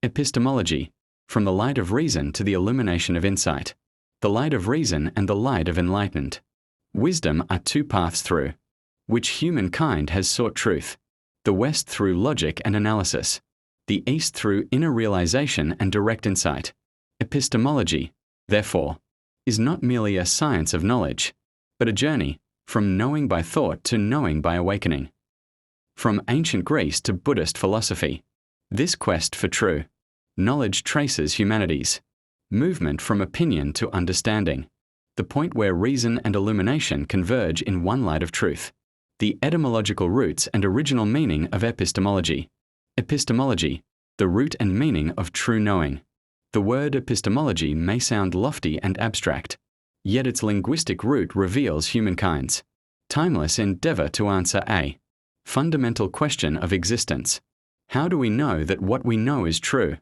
Epistemology, from the light of reason to the illumination of insight. The light of reason and the light of enlightened. Wisdom are two paths through which humankind has sought truth. The West through logic and analysis. The East through inner realization and direct insight. Epistemology, therefore, is not merely a science of knowledge, but a journey from knowing by thought to knowing by awakening. From ancient Greece to Buddhist philosophy, this quest for true knowledge traces humanity's movement from opinion to understanding, the point where reason and illumination converge in one light of truth. The etymological roots and original meaning of epistemology. Epistemology, the root and meaning of true knowing. The word epistemology may sound lofty and abstract, yet its linguistic root reveals humankind's timeless endeavor to answer a fundamental question of existence. How do we know that what we know is true?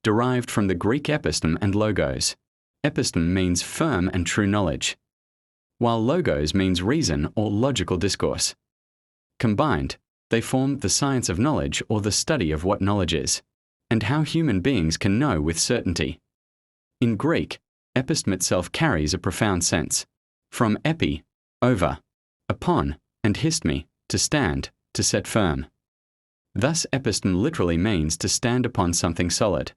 Derived from the Greek episteme and logos. Episteme means firm and true knowledge, while logos means reason or logical discourse. Combined, they form the science of knowledge or the study of what knowledge is, and how human beings can know with certainty. In Greek, episteme itself carries a profound sense. From epi, over, upon, and histemi, to stand, to set firm. Thus episteme literally means to stand upon something solid.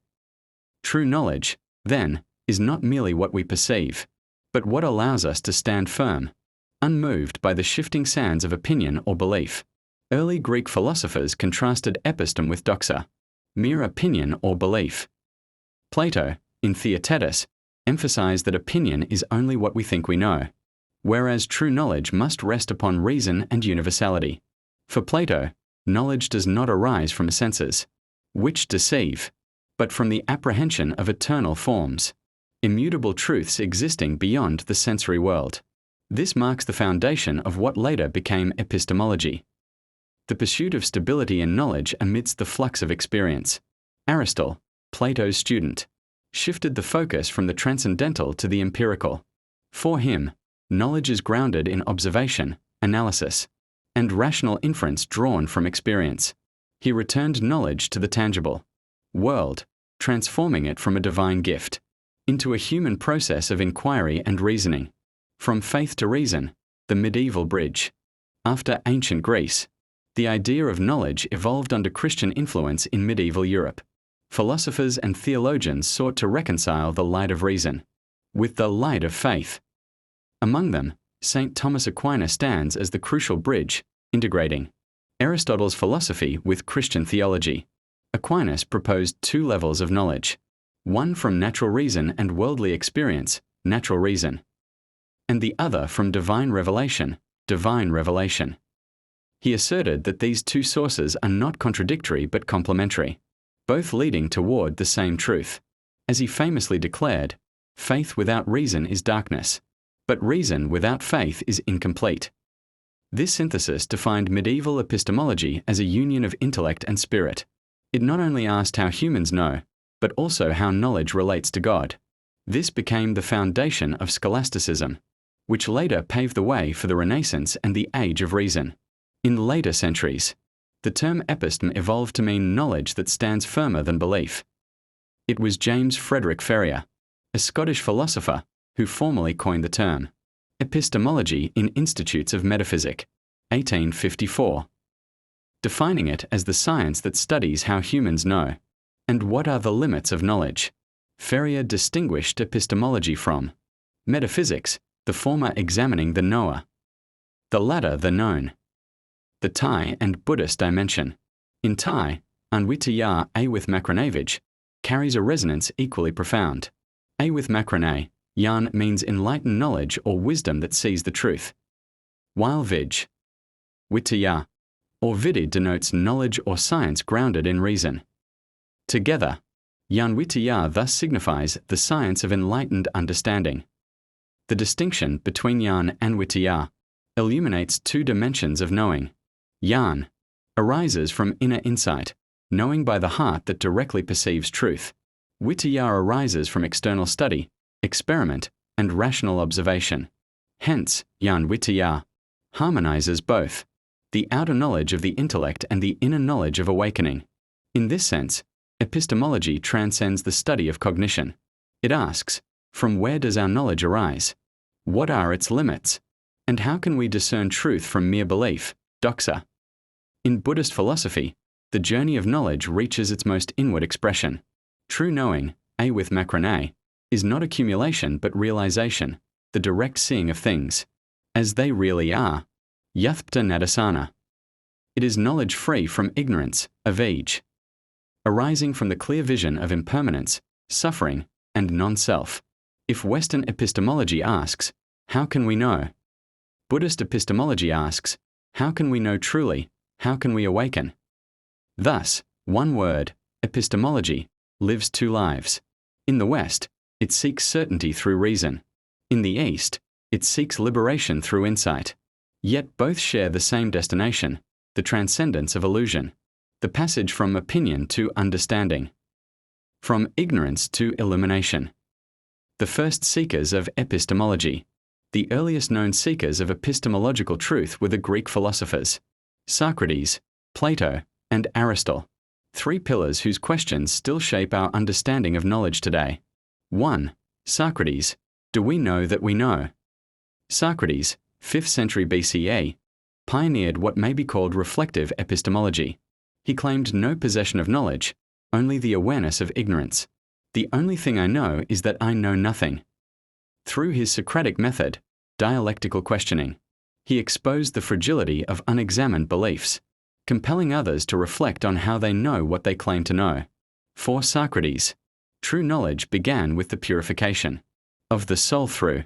True knowledge, then, is not merely what we perceive, but what allows us to stand firm, unmoved by the shifting sands of opinion or belief. Early Greek philosophers contrasted episteme with doxa, mere opinion or belief. Plato, in Theaetetus, emphasized that opinion is only what we think we know, whereas true knowledge must rest upon reason and universality. For Plato, knowledge does not arise from senses, which deceive, but from the apprehension of eternal forms, immutable truths existing beyond the sensory world. This marks the foundation of what later became epistemology, the pursuit of stability in knowledge amidst the flux of experience. Aristotle, Plato's student, shifted the focus from the transcendental to the empirical. For him, knowledge is grounded in observation, analysis, and rational inference drawn from experience. He returned knowledge to the tangible world, transforming it from a divine gift into a human process of inquiry and reasoning. From faith to reason, the medieval bridge. After ancient Greece, the idea of knowledge evolved under Christian influence in medieval Europe. Philosophers and theologians sought to reconcile the light of reason with the light of faith. Among them, St. Thomas Aquinas stands as the crucial bridge, integrating Aristotle's philosophy with Christian theology. Aquinas proposed two levels of knowledge, one from natural reason and worldly experience, natural reason, and the other from divine revelation, divine revelation. He asserted that these two sources are not contradictory but complementary, both leading toward the same truth. As he famously declared, faith without reason is darkness, but reason without faith is incomplete. This synthesis defined medieval epistemology as a union of intellect and spirit. It not only asked how humans know, but also how knowledge relates to God. This became the foundation of scholasticism, which later paved the way for the Renaissance and the Age of Reason. In later centuries, the term episteme evolved to mean knowledge that stands firmer than belief. It was James Frederick Ferrier, a Scottish philosopher, who formally coined the term epistemology in Institutes of Metaphysic, 1854, defining it as the science that studies how humans know and what are the limits of knowledge. Ferrier distinguished epistemology from metaphysics, the former examining the knower, the latter the known. The Thai and Buddhist dimension. In Thai, Anvitaya A with Macronavage carries a resonance equally profound. A with Macrone, Yan means enlightened knowledge or wisdom that sees the truth, while Vij, Vitaya, or Vidi denotes knowledge or science grounded in reason. Together, Yanvitaya thus signifies the science of enlightened understanding. The distinction between Yan and Vitaya illuminates two dimensions of knowing. Yan arises from inner insight, knowing by the heart that directly perceives truth. Vitaya arises from external study, experiment, and rational observation. Hence, Yanvitaya harmonizes both the outer knowledge of the intellect and the inner knowledge of awakening. In this sense, Epistemology transcends the study of cognition. It asks, from where does our knowledge arise? What are its limits? And how can we discern truth from mere belief, doxa? In Buddhist philosophy, the journey of knowledge reaches its most inward expression. True knowing, A with macron A, is not accumulation but realization, the direct seeing of things, as they really are, yathpta nadasana. It is knowledge free from ignorance, avij, arising from the clear vision of impermanence, suffering, and non-self. If Western epistemology asks, how can we know? Buddhist epistemology asks, how can we know truly? How can we awaken? Thus, one word, epistemology, lives two lives. In the West, it seeks certainty through reason. In the East, it seeks liberation through insight. Yet both share the same destination, the transcendence of illusion, the passage from opinion to understanding, from ignorance to illumination. The first seekers of epistemology. The earliest known seekers of epistemological truth were the Greek philosophers, Socrates, Plato, and Aristotle. Three pillars whose questions still shape our understanding of knowledge today. 1. Socrates, do we know that we know? Socrates, 5th century BCE, pioneered what may be called reflective epistemology. He claimed no possession of knowledge, only the awareness of ignorance. The only thing I know is that I know nothing. Through his Socratic method, dialectical questioning, he exposed the fragility of unexamined beliefs, compelling others to reflect on how they know what they claim to know. For Socrates, true knowledge began with the purification of the soul through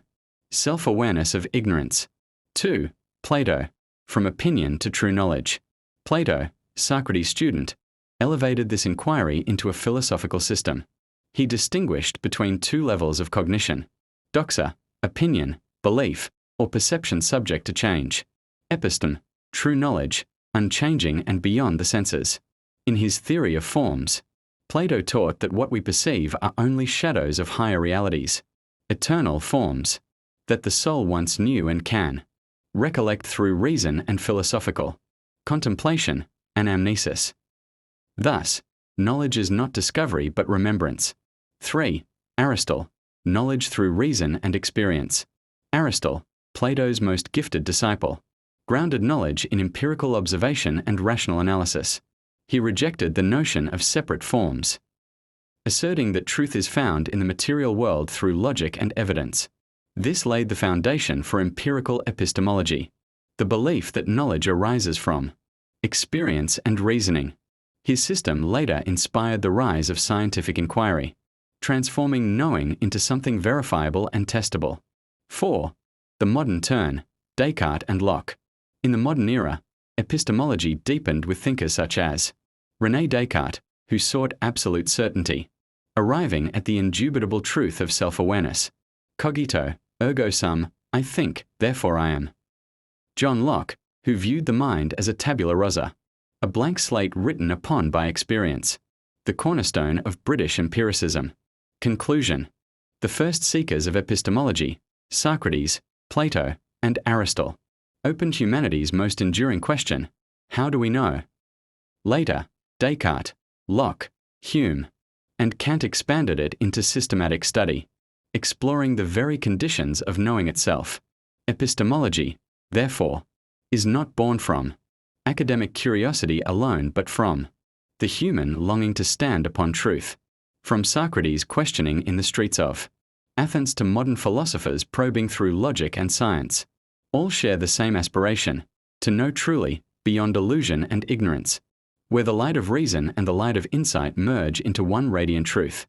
self-awareness of ignorance. 2. Plato, from opinion to true knowledge. Plato, Socrates' student, elevated this inquiry into a philosophical system. He distinguished between two levels of cognition: doxa, opinion, belief, or perception subject to change; episteme, true knowledge, unchanging and beyond the senses. In his theory of forms, Plato taught that what we perceive are only shadows of higher realities, eternal forms, that the soul once knew and can recollect through reason and philosophical contemplation and amnesis. Thus, knowledge is not discovery but remembrance. 3. Aristotle, knowledge through reason and experience. Aristotle, Plato's most gifted disciple, grounded knowledge in empirical observation and rational analysis. He rejected the notion of separate forms, asserting that truth is found in the material world through logic and evidence. This laid the foundation for empirical epistemology, the belief that knowledge arises from experience and reasoning. His system later inspired the rise of scientific inquiry, transforming knowing into something verifiable and testable. 4. The modern turn, Descartes and Locke. In the modern era, epistemology deepened with thinkers such as René Descartes, who sought absolute certainty, arriving at the indubitable truth of self-awareness. Cogito, ergo sum, I think, therefore I am. John Locke, who viewed the mind as a tabula rasa, a blank slate written upon by experience, the cornerstone of British empiricism. Conclusion. The first seekers of epistemology, Socrates, Plato, and Aristotle, opened humanity's most enduring question: how do we know? Later, Descartes, Locke, Hume, and Kant expanded it into systematic study, exploring the very conditions of knowing itself. Epistemology, therefore, is not born from academic curiosity alone but from the human longing to stand upon truth. From Socrates' questioning in the streets of Athens to modern philosophers probing through logic and science, all share the same aspiration, to know truly, beyond illusion and ignorance, where the light of reason and the light of insight merge into one radiant truth.